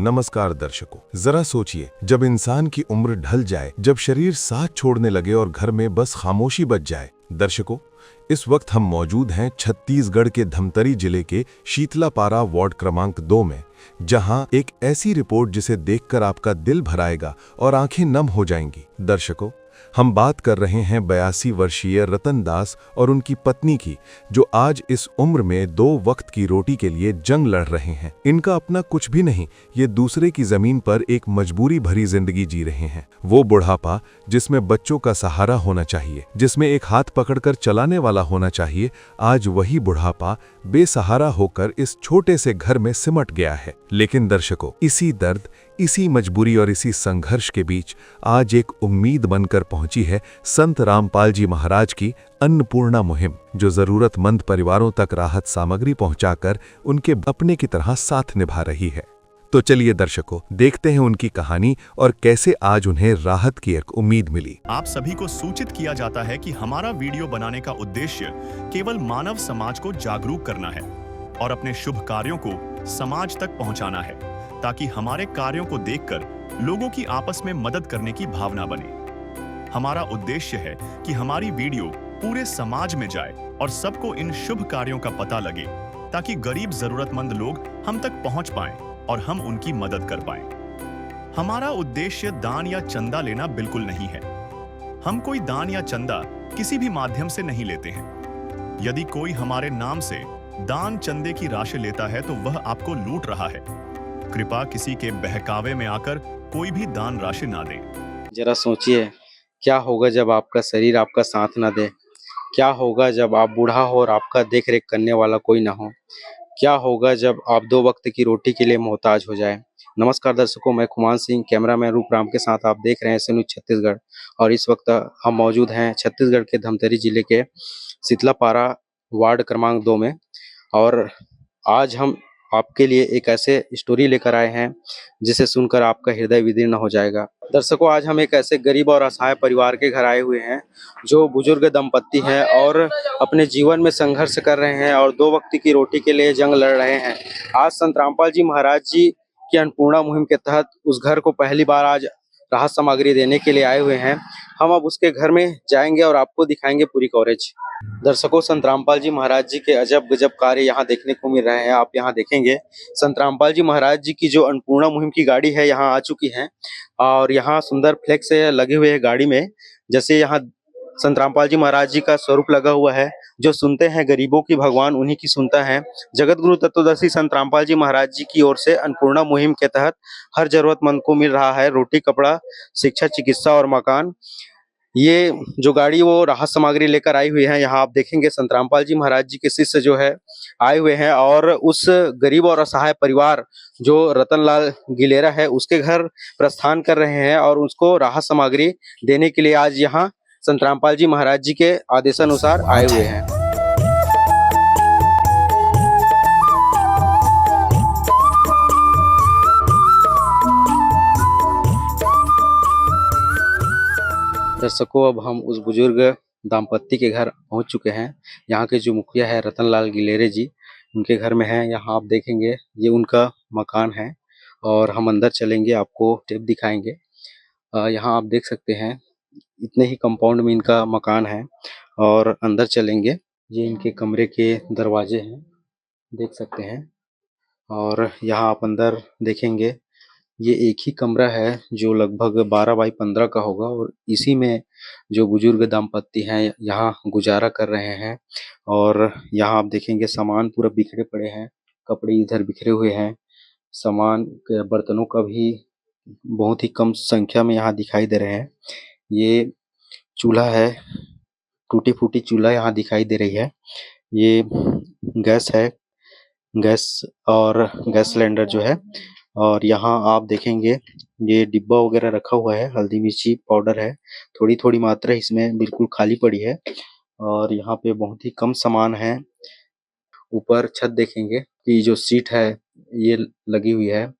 नमस्कार दर्शकों, जरा सोचिए, जब इंसान की उम्र ढल जाए, जब शरीर साथ छोड़ने लगे और घर में बस खामोशी बच जाए। दर्शकों, इस वक्त हम मौजूद हैं छत्तीसगढ़ के धमतरी जिले के शीतलापारा वार्ड क्रमांक 2 में, जहां एक ऐसी रिपोर्ट जिसे देखकर आपका दिल भर आएगा और आंखें नम हो जाएंगी। दर्शकों, हम बात कर रहे हैं 82 वर्षीय रतन दास और उनकी पत्नी की, जो आज इस उम्र में 2 वक्त की रोटी के लिए जंग लड़ रहे हैं। इनका अपना कुछ भी नहीं, ये दूसरे की जमीन पर एक मजबूरी भरी जिंदगी जी रहे हैं। वो बुढ़ापा जिसमें बच्चों का सहारा होना चाहिए, जिसमें एक हाथ पकड़कर चलाने वाला होना चाहिए, आज वही बुढ़ापा बेसहारा होकर इस छोटे से घर में सिमट गया है। लेकिन दर्शकों, इसी दर्द, इसी मजबूरी और इसी संघर्ष के बीच आज एक उम्मीद बनकर पहुंची है संत रामपाल जी महाराज की अन्नपूर्णा मुहिम, जो जरूरतमंद परिवारों तक राहत सामग्री पहुंचाकर उनके अपने की तरह साथ निभा रही है। तो चलिए दर्शकों, देखते हैं उनकी कहानी और कैसे आज उन्हें राहत की एक उम्मीद मिली। आप सभी को सूचित किया जाता है कि हमारा वीडियो बनाने का उद्देश्य केवल मानव समाज को जागरूक करना है और अपने शुभ कार्यों को समाज तक पहुंचाना है, ताकि हमारे कार्यों को देखकर लोगों की आपस में मदद करने की भावना बने। हमारा उद्देश्य है कि हमारी वीडियो पूरे समाज में जाए और सबको इन शुभ कार्यों का पता लगे, ताकि गरीब जरूरतमंद लोग हम तक पहुंच पाएं और हम उनकी मदद कर पाएं। हमारा उद्देश्य दान या चंदा लेना बिल्कुल नहीं है। हम कोई दान या चंदा किसी भी माध्यम से नहीं लेते हैं। यदि कोई हमारे नाम से दान चंदे की राशि लेता है तो वह आपको लूट रहा है। कृपया किसी के बहकावे में आकर कोई भी दान राशि ना दें। जरा सोचिए, क्या होगा जब आपका शरीर आपका साथ ना दे? क्या होगा जब आप बूढ़ा हो और आपका देख रेख करने वाला कोई ना हो? क्या होगा जब आप 2 वक्त की रोटी के लिए मोहताज हो जाए? नमस्कार दर्शकों, मैं खुमान सिंह, कैमरामैन रूपराम के साथ आप देख रहे हैं न्यूज़ छत्तीसगढ़। और इस वक्त हम मौजूद हैं छत्तीसगढ़ के धमतरी जिले के शीतलापारा वार्ड क्रमांक 2 में। और आज हम आपके लिए एक ऐसे स्टोरी लेकर आए हैं जिसे सुनकर आपका हृदय विदीर्ण हो जाएगा। दर्शकों, आज हम एक ऐसे गरीब और असहाय परिवार के घर आए हुए हैं, जो बुजुर्ग दंपत्ति हैं और अपने जीवन में संघर्ष कर रहे हैं और 2 वक्त की रोटी के लिए जंग लड़ रहे हैं। आज संत रामपाल जी महाराज जी की अन्नपूर्णा मुहिम के तहत उस घर को पहली बार आज राहत सामग्री देने के लिए आए हुए हैं। हम अब उसके घर में जाएंगे और आपको दिखाएंगे पूरी कवरेज। दर्शकों, संत रामपाल जी महाराज जी के अजब गजब कार्य यहाँ देखने को मिल रहे हैं। आप यहाँ देखेंगे संत रामपाल जी महाराज जी की जो अन्नपूर्णा मुहिम की गाड़ी है यहाँ आ चुकी है और यहाँ सुंदर फ्लेक्स लगे हुए हैं गाड़ी में। जैसे यहाँ संत रामपाल जी महाराज जी का स्वरूप लगा हुआ है, जो सुनते हैं गरीबों की भगवान उन्हीं की सुनता है। जगत गुरु तत्वदर्शी संत रामपाल जी महाराज जी की ओर से अन्नपूर्णा मुहिम के तहत हर जरूरतमंद को मिल रहा है रोटी, कपड़ा, शिक्षा, चिकित्सा और मकान। ये जो गाड़ी वो राहत सामग्री लेकर आई हुई है। यहाँ आप देखेंगे संत रामपाल जी महाराज जी के शिष्य जो है आए हुए हैं और उस गरीब और असहाय परिवार जो रतनलाल गिलेरा है उसके घर प्रस्थान कर रहे हैं और उसको राहत सामग्री देने के लिए आज यहाँ संत रामपाल जी महाराज जी के आदेशानुसार आए हुए हैं। दर्शकों, अब हम उस बुजुर्ग दाम्पत्य के घर पहुंच चुके हैं। यहाँ के जो मुखिया है रतनलाल गिलेरे जी, उनके घर में हैं। यहाँ आप देखेंगे ये उनका मकान है और हम अंदर चलेंगे, आपको टेप दिखाएंगे। यहाँ आप देख सकते हैं इतने ही कंपाउंड में इनका मकान है और अंदर चलेंगे। ये इनके कमरे के दरवाजे हैं, देख सकते हैं। और यहाँ आप अंदर देखेंगे ये एक ही कमरा है जो लगभग 12 बाई 15 का होगा और इसी में जो बुजुर्ग दाम्पत्य हैं यहाँ गुजारा कर रहे हैं। और यहाँ आप देखेंगे सामान पूरा बिखरे पड़े हैं, कपड़े इधर बिखरे हुए हैं, सामान बर्तनों का भी बहुत ही कम संख्या में यहाँ दिखाई दे रहे हैं। ये चूल्हा है, टूटी फूटी चूल्हा यहाँ दिखाई दे रही है। ये गैस है, गैस और गैस सिलेंडर जो है। और यहाँ आप देखेंगे ये डिब्बा वगैरह रखा हुआ है, हल्दी मिर्ची पाउडर है, थोड़ी थोड़ी मात्रा इसमें बिल्कुल खाली पड़ी है। और यहाँ पे बहुत ही कम सामान है। ऊपर छत देखेंगे कि जो सीट है ये लगी हुई है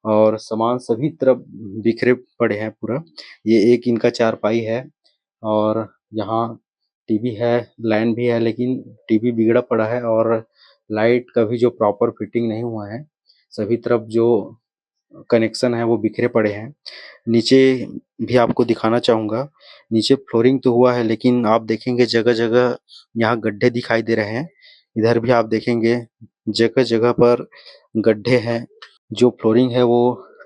और सामान सभी तरफ बिखरे पड़े हैं पूरा। ये एक इनका चारपाई है और यहाँ टीवी है, लाइन भी है, लेकिन टीवी बिगड़ा पड़ा है और लाइट का भी जो प्रॉपर फिटिंग नहीं हुआ है। सभी तरफ जो कनेक्शन है वो बिखरे पड़े हैं। नीचे भी आपको दिखाना चाहूँगा। नीचे फ्लोरिंग तो हुआ है लेकिन आप देखेंगे जगह-जगह यहाँ गड्ढे दिखाई दे रहे हैं। इधर भी आप देखेंगे जगह-जगह पर गड्ढे हैं। जो फ्लोरिंग है वो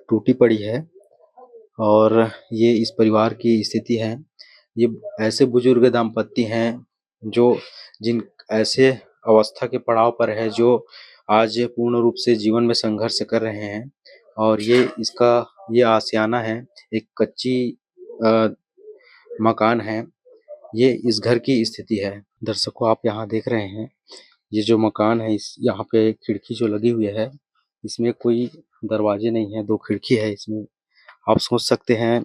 टूटी पड़ी है और ये इस परिवार की स्थिति है। ये ऐसे बुजुर्ग दाम्पत्य हैं जो जिन ऐसे अवस्था के पड़ाव पर है जो आज पूर्ण रूप से जीवन में संघर्ष कर रहे हैं और ये आशियाना है। एक कच्ची मकान है। ये इस घर की स्थिति है। दर्शकों आप यहाँ देख रहे हैं ये जो मकान है इस यहाँ पे खिड़की जो लगी हुई है इसमें कोई दरवाजे नहीं है, 2 खिड़की है इसमें। आप सोच सकते हैं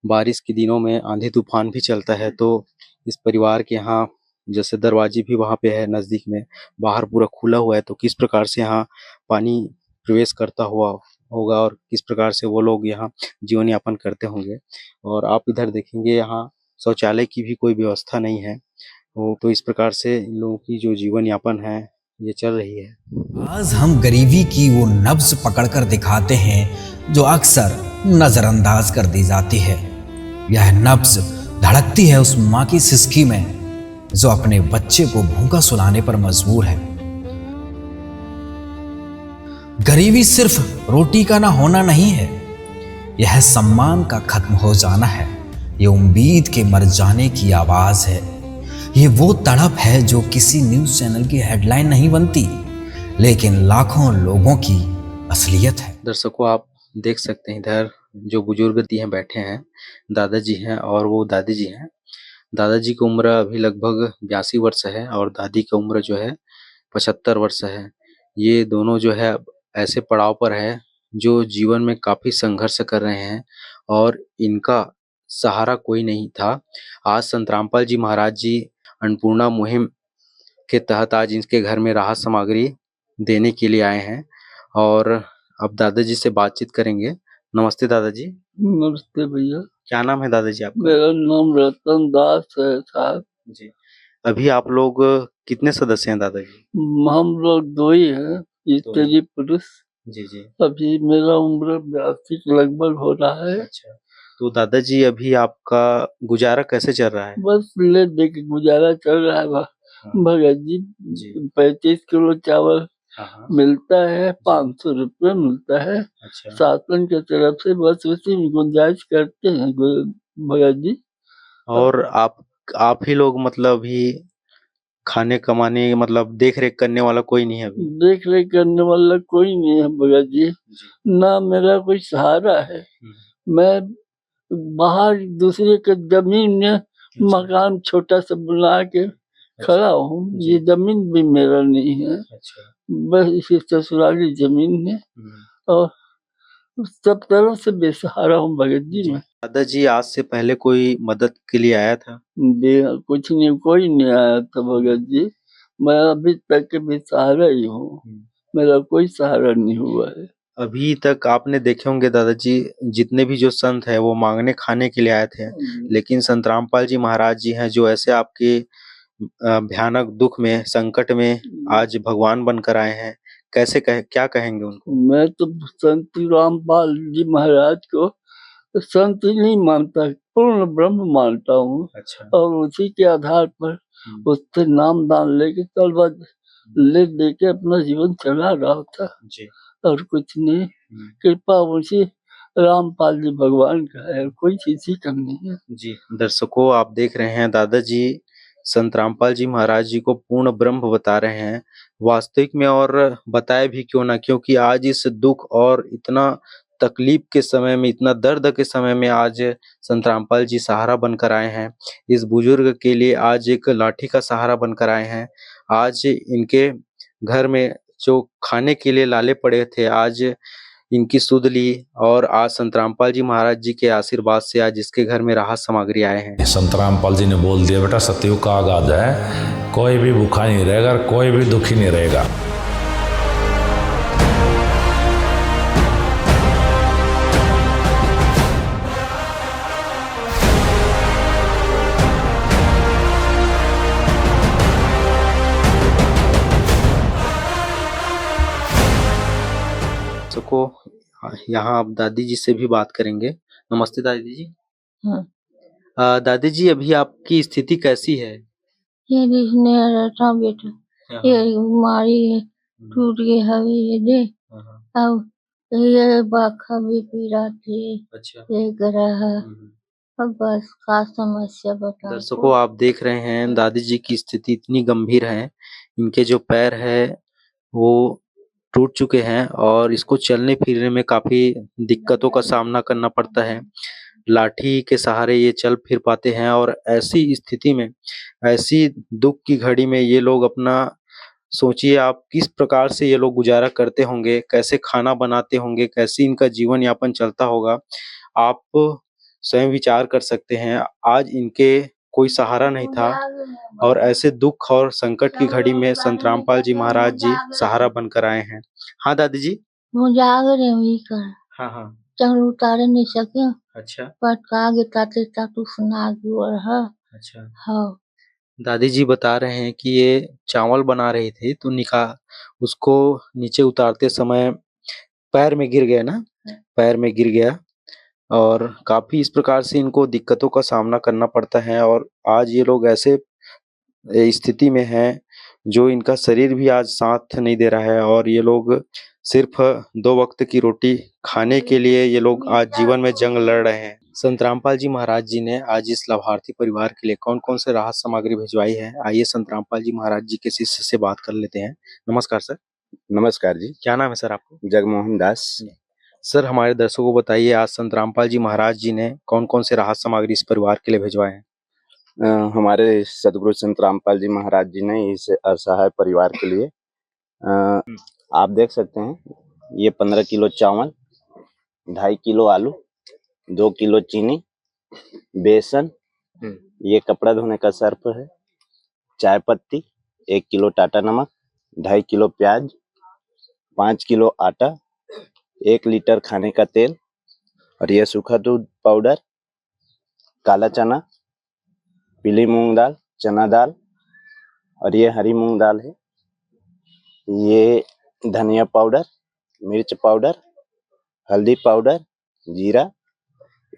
बारिश के दिनों में आंधी तूफान भी चलता है तो इस परिवार के यहाँ जैसे दरवाजे भी वहाँ पे है नज़दीक में, बाहर पूरा खुला हुआ है तो किस प्रकार से यहाँ पानी प्रवेश करता हुआ होगा और किस प्रकार से वो लोग यहाँ जीवन यापन करते होंगे। और आप इधर देखेंगे यहाँ शौचालय की भी कोई व्यवस्था नहीं है। वो तो इस प्रकार से इन लोगों की जो जीवन यापन है ये चल रही है। आज हम गरीबी की वो नब्ज पकड़कर दिखाते हैं जो अक्सर नजरअंदाज कर दी जाती है। यह नब्ज धड़कती है उस माँ की सिसकी में जो अपने बच्चे को भूखा सुलाने पर मजबूर है। गरीबी सिर्फ रोटी का ना होना नहीं है, यह सम्मान का खत्म हो जाना है। ये उम्मीद के मर जाने की आवाज है। ये वो तड़प है जो किसी न्यूज चैनल की हेडलाइन नहीं बनती लेकिन लाखों लोगों की असलियत है। दर्शकों आप देख सकते हैं इधर जो बुजुर्ग हैं बैठे हैं, दादाजी हैं और वो दादी जी हैं। दादाजी की उम्र अभी लगभग 82 वर्ष है और दादी की उम्र जो है 75 वर्ष है। ये दोनों जो है ऐसे पड़ाव पर है जो जीवन में काफी संघर्ष कर रहे हैं और इनका सहारा कोई नहीं था। आज संत रामपाल जी महाराज जी अन्नपूर्णा मुहिम के तहत आज इनके घर में राहत सामग्री देने के लिए आए हैं और अब दादाजी से बातचीत करेंगे। नमस्ते दादाजी। नमस्ते भैया। क्या नाम है दादाजी आपका? मेरा नाम रतन दास है साहब जी। अभी आप लोग कितने सदस्य हैं दादाजी? हम लोग 2 ही हैं, स्त्री पुरुष। जी जी। अभी मेरा उम्र 82 के लगभग हो रहा है। अच्छा, तो दादाजी अभी आपका गुजारा कैसे चल रहा है? बस ले दे के गुजारा चल रहा है भगत जी। 35 किलो चावल मिलता है, 500 रुपये मिलता है। अच्छा। शासन की तरफ से बस उसी में गुंजाइश करते हैं भगत जी। और आप ही लोग मतलब भी खाने कमाने मतलब देख रेख करने वाला कोई नहीं है अभी? देख रेख करने वाला कोई नहीं है भगत जी। ना मेरा कोई सहारा है। मैं बाहर दूसरे के जमीन में मकान छोटा सा बना के खड़ा हूँ। ये जमीन भी मेरा नहीं है। अच्छा। बस इसी ससुराली जमीन है और सब तरफ से बेसहारा हूँ भगत जी मैं। दादाजी आज से पहले कोई मदद के लिए आया था? कुछ नहीं, कोई नहीं आया था भगत जी। मैं अभी तक के बेसहारा ही हूँ, मेरा कोई सहारा नहीं हुआ है। अभी तक आपने देखे होंगे दादाजी जितने भी जो संत है वो मांगने खाने के लिए आए थे, लेकिन संत रामपाल जी महाराज जी हैं जो ऐसे आपके भयानक दुख में संकट में आज भगवान बनकर आए हैं। कैसे क्या कहेंगे उनको? मैं तो संत रामपाल जी महाराज को संत ही नहीं मानता, पूर्ण ब्रह्म मानता हूँ। अच्छा। और उसी के आधार पर उससे नाम दान लेके तलवा ले देके अपना जीवन चला रहा था जी। और कुछ नहीं। कृपा उसी रामपाल जी भगवान का है, कोई किसी का नहीं है। जी दर्शकों आप देख रहे हैं दादाजी संत रामपाल जी महाराज जी को पूर्ण ब्रह्म बता रहे हैं वास्तविक में, और बताए भी क्यों ना, क्योंकि आज इस दुख और इतना तकलीफ के समय में, इतना दर्द के समय में आज संत रामपाल जी सहारा बनकर आए हैं। इस बुजुर्ग के लिए आज एक लाठी का सहारा बनकर आए हैं। आज इनके घर में जो खाने के लिए लाले पड़े थे आज इनकी सुध ली और आज संत रामपाल जी महाराज जी के आशीर्वाद से आज इसके घर में राहत सामग्री आए हैं। संत रामपाल जी ने बोल दिया बेटा सतयुग का आगाज है, कोई भी भूखा नहीं रहेगा, कोई भी दुखी नहीं रहेगा। को यहाँ आप दादी जी से भी बात करेंगे। नमस्ते दादी जी। हाँ। दादी जी, अभी आपकी स्थिति कैसी है? ये देखने आ रहा था बेटा, ये बीमारी है, टूट गई हवे ये दे। अब ये बाखा भी पी रहा थे, अच्छा। ये करा है। अब बस का समस्या बता। दर्शकों, आप देख रहे हैं दादी जी की स्थिति इतनी गंभीर है, इनके जो पैर है वो टूट चुके हैं और इसको चलने फिरने में काफी दिक्कतों का सामना करना पड़ता है। लाठी के सहारे ये चल फिर पाते हैं और ऐसी स्थिति में, ऐसी दुख की घड़ी में ये लोग अपना, सोचिए आप किस प्रकार से ये लोग गुजारा करते होंगे, कैसे खाना बनाते होंगे, कैसे इनका जीवन यापन चलता होगा, आप स्वयं विचार कर सकते हैं। आज इनके कोई सहारा नहीं था और ऐसे दुख और संकट की घड़ी में संत रामपाल जी महाराज जी सहारा बनकर आए हैं। हाँ दादी जी। मुझे भी कर। हाँ हाँ। चल उतार नहीं सके। अच्छा। पर कागे ताते तातु सुना और है। अच्छा। हाँ। दादी जी बता रहे हैं कि ये चावल बना रही थी तो उसको नीचे उतारते समय पैर में गिर गया ना, पैर में गिर गया और काफी इस प्रकार से इनको दिक्कतों का सामना करना पड़ता है। और आज ये लोग ऐसे स्थिति में हैं जो इनका शरीर भी आज साथ नहीं दे रहा है और ये लोग सिर्फ 2 वक्त की रोटी खाने के लिए ये लोग आज जीवन में जंग लड़ रहे हैं। संत रामपाल जी महाराज जी ने आज इस लाभार्थी परिवार के लिए कौन कौन से राहत सामग्री भिजवाई है, आइए संत रामपाल जी महाराज जी के शिष्य से बात कर लेते हैं। नमस्कार सर। नमस्कार जी। क्या नाम है सर आपको? जगमोहन दास। सर, हमारे दर्शकों को बताइए आज संत रामपाल जी महाराज जी ने कौन कौन से राहत सामग्री इस परिवार के लिए भिजवाए हैं? हमारे सदगुरु संत रामपाल जी महाराज जी ने इस असहाय परिवार के लिए आप देख सकते हैं, ये 15 किलो चावल, 2.5 किलो आलू, 2 किलो चीनी, बेसन, ये कपड़ा धोने का सर्फ है, चाय पत्ती, 1 किलो टाटा नमक, 2.5 किलो प्याज, 5 किलो आटा, 1 लीटर खाने का तेल और यह सूखा दूध पाउडर, काला चना, पीली मूंग दाल, चना दाल और ये हरी मूंग दाल है। ये धनिया पाउडर, मिर्च पाउडर, हल्दी पाउडर, जीरा,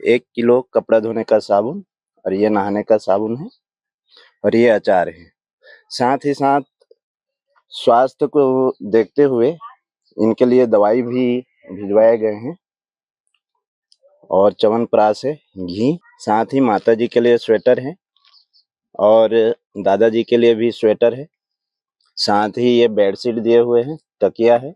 1 किलो कपड़ा धोने का साबुन और ये नहाने का साबुन है और ये अचार है। साथ ही साथ स्वास्थ्य को देखते हुए इनके लिए दवाई भी भिजवाए गए हैं और च्यवनप्राश है, घी, साथ ही माता जी के लिए स्वेटर है और दादाजी के लिए भी स्वेटर है। साथ ही ये बेडशीट दिए हुए हैं, तकिया है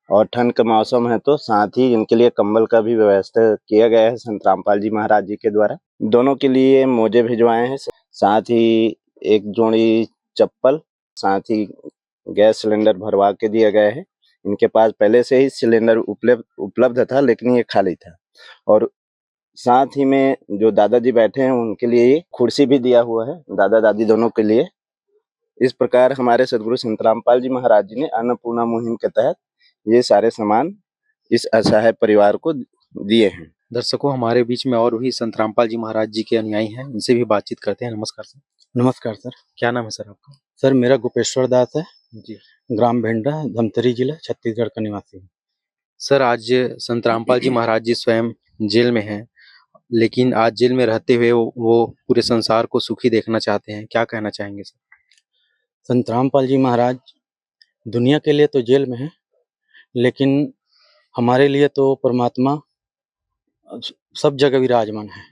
और ठंड का मौसम है तो साथ ही इनके लिए कंबल का भी व्यवस्था किया गया है संत रामपाल जी महाराज जी के द्वारा। दोनों के लिए मोजे भिजवाए हैं, साथ ही 1 जोड़ी चप्पल, साथ ही गैस सिलेंडर भरवा के दिया गया है। इनके पास पहले से ही सिलेंडर उपलब्ध था लेकिन ये खाली था। और साथ ही में जो दादाजी बैठे हैं उनके लिए ये कुर्सी भी दिया हुआ है, दादा दादी दोनों के लिए। इस प्रकार हमारे सदगुरु संत रामपाल जी महाराज जी ने अन्नपूर्णा मुहिम के तहत ये सारे सामान इस असहाय परिवार को दिए हैं। दर्शकों, हमारे बीच में और भी संत रामपाल जी महाराज जी के अनुयायी हैं, उनसे भी बातचीत करते हैं। नमस्कार सर। नमस्कार सर। क्या नाम है सर आपका? सर मेरा गोपेश्वर दास है जी। ग्राम भेंडा, धमतरी जिला, छत्तीसगढ़ का निवासी हूँ। सर, आज संत रामपाल जी महाराज जी स्वयं जेल में हैं, लेकिन आज जेल में रहते हुए वो पूरे संसार को सुखी देखना चाहते हैं, क्या कहना चाहेंगे सर? संत रामपाल जी महाराज दुनिया के लिए तो जेल में है, लेकिन हमारे लिए तो परमात्मा सब जगह विराजमान है।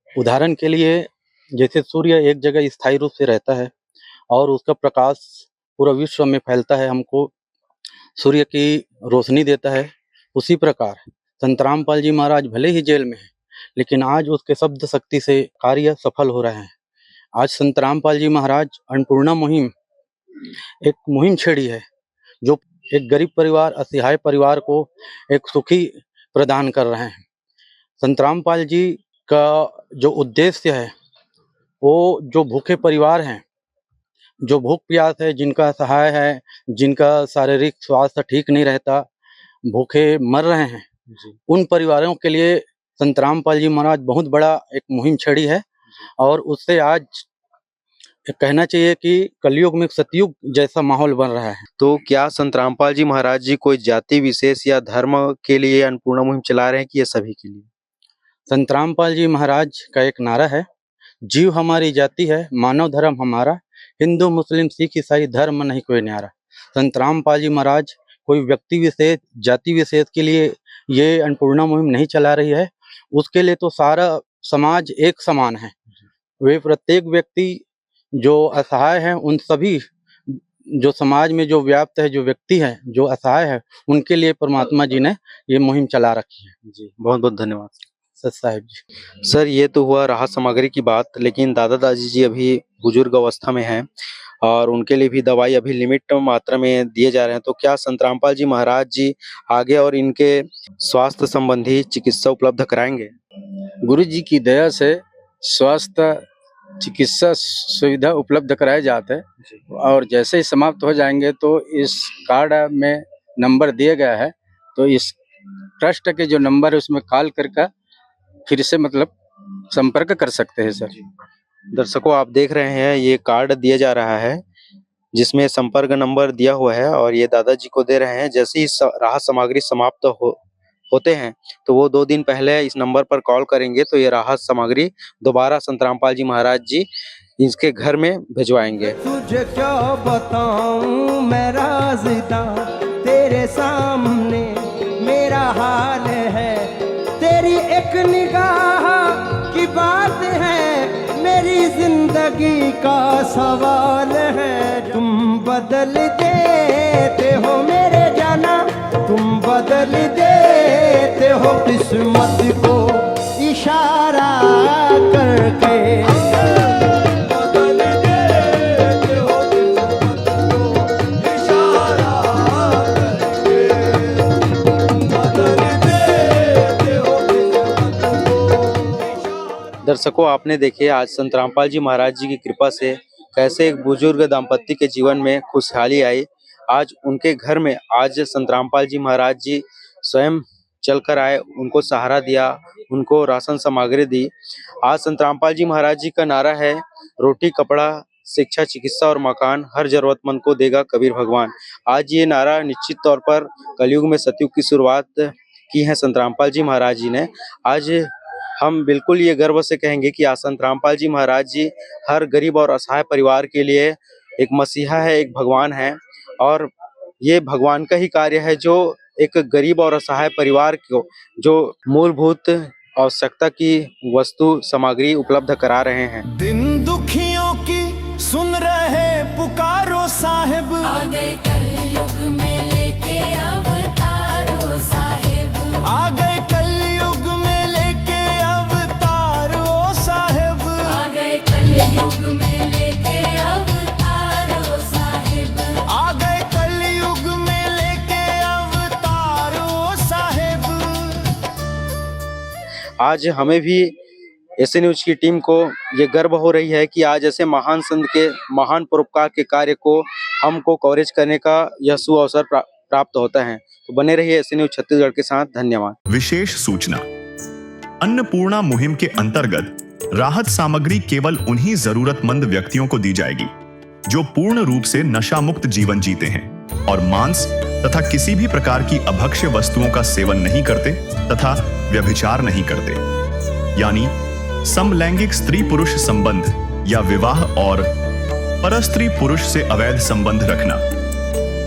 उदाहरण के लिए जैसे सूर्य एक जगह स्थायी रूप से रहता है और उसका प्रकाश पूरा विश्व में फैलता है, हमको सूर्य की रोशनी देता है, उसी प्रकार संत रामपाल जी महाराज भले ही जेल में हैं, लेकिन आज उसके शब्द शक्ति से कार्य सफल हो रहे हैं। आज संत रामपाल जी महाराज अन्नपूर्णा मुहिम एक मुहिम छेड़ी है, जो एक गरीब परिवार, असहाय परिवार को एक सुखी प्रदान कर रहे हैं। संत रामपाल जी का जो उद्देश्य है, वो जो भूखे परिवार हैं, जो भूख प्यास है, जिनका सहाय है, जिनका शारीरिक स्वास्थ्य ठीक नहीं रहता, भूखे मर रहे हैं, उन परिवारों के लिए संत रामपाल जी महाराज बहुत बड़ा एक मुहिम छेड़ी है और उससे आज कहना चाहिए कि कलयुग में सतयुग जैसा माहौल बन रहा है। तो क्या संत रामपाल जी महाराज जी कोई जाति विशेष या धर्म के लिए अन्नपूर्णा मुहिम चला रहे हैं कि ये सभी के लिए? संत रामपाल जी महाराज का एक नारा है, जीव हमारी जाति है, मानव धर्म हमारा, हिंदू मुस्लिम सिख ईसाई धर्म नहीं कोई न्यारा। संत रामपाल जी महाराज कोई व्यक्ति विशेष जाति विशेष के लिए ये अन्नपूर्णा मुहिम नहीं चला रही है, उसके लिए तो सारा समाज एक समान है। वे प्रत्येक व्यक्ति जो असहाय हैं, उन सभी जो समाज में जो व्याप्त है, जो व्यक्ति है, जो असहाय है, उनके लिए परमात्मा जी ने ये मुहिम चला रखी है। जी, बहुत बहुत धन्यवाद सत साहिब जी। सर। ये तो हुआ राहत सामग्री की बात, लेकिन दादा दादी जी अभी बुजुर्ग अवस्था में हैं और उनके लिए भी दवाई अभी लिमिट मात्रा में दिए जा रहे हैं। तो क्या संत रामपाल जी महाराज जी आगे और इनके स्वास्थ्य संबंधी चिकित्सा उपलब्ध कराएंगे? गुरु जी की दया से स्वास्थ्य चिकित्सा सुविधा उपलब्ध कराए जाते हैं और जैसे ही समाप्त हो जाएंगे तो इस कार्ड में नंबर दिया गया है, तो इस ट्रस्ट के जो नंबर है उसमें कॉल करके फिर से मतलब संपर्क कर सकते हैं सर। दर्शकों, आप देख रहे हैं ये कार्ड दिया जा रहा है जिसमें संपर्क नंबर दिया हुआ है और ये दादाजी को दे रहे हैं। जैसे ही राहत सामग्री समाप्त होते हैं तो वो 2 दिन पहले इस नंबर पर कॉल करेंगे तो ये राहत सामग्री दोबारा संत रामपाल जी महाराज जी इसके घर में भिजवाएंगे। तुझे क्या बताऊं मैं राज़दा, तेरे सामने मेरा हाल है, तेरी एक निगाह की बात है, मेरी जिंदगी का सवाल है। तुम बदल देते हो मेरे जाना, तुम बदल देते हो किस्मत को इशारा करके। दर्शकों, आपने देखे आज संत रामपाल जी महाराज जी की कृपा से कैसे एक बुजुर्ग दाम्पत्य के जीवन में खुशहाली आई। आज उनके घर में आज संत रामपाल जी महाराज जी स्वयं चलकर आए, उनको सहारा दिया, उनको राशन सामग्री दी। आज संत रामपाल जी महाराज जी का नारा है, रोटी कपड़ा शिक्षा चिकित्सा और मकान हर जरूरतमंद को देगा कबीर भगवान। आज ये नारा निश्चित तौर पर कलयुग में सतयुग की शुरुआत की है संत रामपाल जी महाराज जी ने। आज हम बिल्कुल ये गर्व से कहेंगे कि आज संत रामपाल जी महाराज जी हर गरीब और असहाय परिवार के लिए एक मसीहा है, एक भगवान है और ये भगवान का ही कार्य है जो एक गरीब और असहाय परिवार को जो मूलभूत आवश्यकता की वस्तु सामग्री उपलब्ध करा रहे हैं। दिन दुखियों की सुन रहे पुकारो साहिब, आ गए कलयुग में लेके अवतारो साहिब, आ गए कलयुग में लेके अवतारो साहिब, आ गए कलयुग में लेके अवतारो साहिब, आ गए कलयुग में लेके अवतारो साहिब। आज हमें भी एसए न्यूज की टीम को ये गर्व हो रही है कि आज ऐसे महान संत के महान परोपकार के कार्य को हमको कवरेज करने का यह सुअवसर प्राप्त होता है। तो बने रहिए एसए न्यूज छत्तीसगढ़ के साथ। धन्यवाद। विशेष सूचना, अन्नपूर्णा मुहिम के अंतर्गत राहत सामग्री केवल उन्हीं जरूरतमंद व्यक्तियों को दी जाएगी जो पूर्ण रूप से नशा मुक्त जीवन जीते हैं और मांस तथा किसी भी प्रकार की अभक्ष्य वस्तुओं का सेवन नहीं करते तथा व्यभिचार नहीं करते, यानी समलैंगिक स्त्री पुरुष संबंध या विवाह और परस्त्री पुरुष से अवैध संबंध रखना।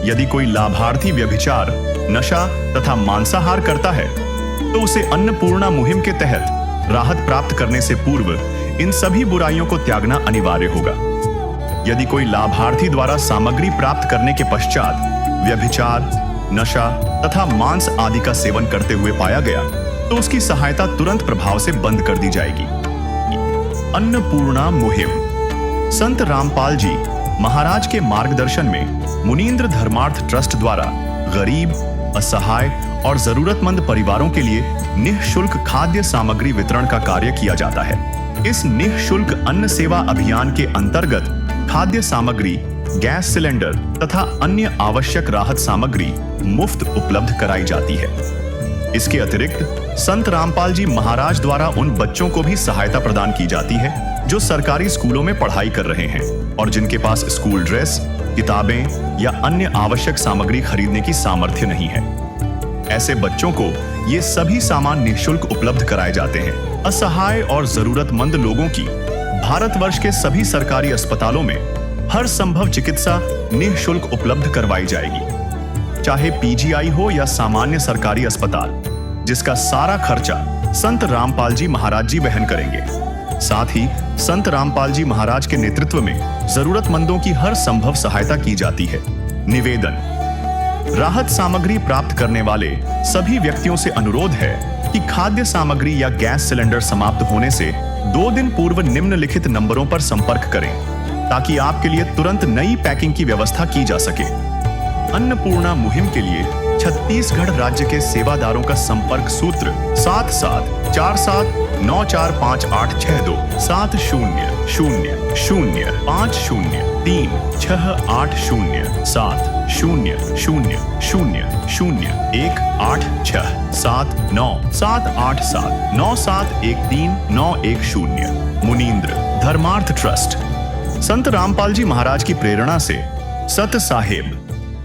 यदि कोई लाभार्थी व्यभिचार, नशा तथा मांसाहार करता है तो उसे अन्नपूर्णा मुहिम के तहत राहत प्राप्त करने से पूर्व इन सभी बुराइयों को त्यागना अनिवार्य होगा। यदि कोई लाभार्थी द्वारा सामग्री प्राप्त करने के पश्चात व्यभिचार, नशा तथा मांस आदि का सेवन करते हुए पाया गया तो उसकी सहायता तुरंत प्रभाव से बंद कर दी जाएगी। अन्नपूर्णा मुहिम संत रामपाल जी महाराज के मार्गदर्शन में मुनीन्द्र धर्मार्थ ट्रस्ट द्वारा गरीब, असहाय और जरूरतमंद परिवारों के लिए निःशुल्क खाद्य सामग्री वितरण का कार्य किया जाता है। इस निःशुल्क अन्न सेवा अभियान के अंतर्गत खाद्य सामग्री, गैस सिलेंडर तथा अन्य आवश्यक राहत सामग्री मुफ्त उपलब्ध कराई जाती है। इसके अतिरिक्त संत रामपाल जी महाराज द्वारा उन बच्चों को भी सहायता प्रदान की जाती है जो सरकारी स्कूलों में पढ़ाई कर रहे हैं और जिनके पास स्कूल ड्रेस, किताबें या अन्य आवश्यक सामग्री खरीदने की सामर्थ्य नहीं है। ऐसे बच्चों को ये सभी सामान निःशुल्क उपलब्ध कराए जाते हैं। असहाय और जरूरतमंद लोगों की भारतवर्ष के सभी सरकारी अस्पतालों में हर संभव चिकित्सा निःशुल्क उपलब्ध करवाई जाएगी, चाहे पीजीआई हो या सामान्य सरकारी अस्पताल, जिसका सारा खर्चा संत रामपाल जी महाराज जी वहन करेंगे। साथ ही संत रामपाल जी महाराज के नेतृत्व में जरूरतमंदों की हर संभव सहायता की जाती है। निवेदन: राहत सामग्री प्राप्त करने वाले सभी व्यक्तियों से अनुरोध है कि खाद्य सामग्री या गैस सिलेंडर समाप्त होने से 2 दिन पूर्व निम्नलिखित नंबरों पर संपर्क करें ताकि आपके लिए तुरंत नई पैकिंग की व्यवस्था की जा सके। अन्नपूर्णा मुहिम के लिए छत्तीसगढ़ राज्य के सेवादारों का संपर्क सूत्र 7747945862 70008000870978679787139110। मुनींद्र धर्मार्थ ट्रस्ट। संत रामपाल जी महाराज की प्रेरणा से सत साहेब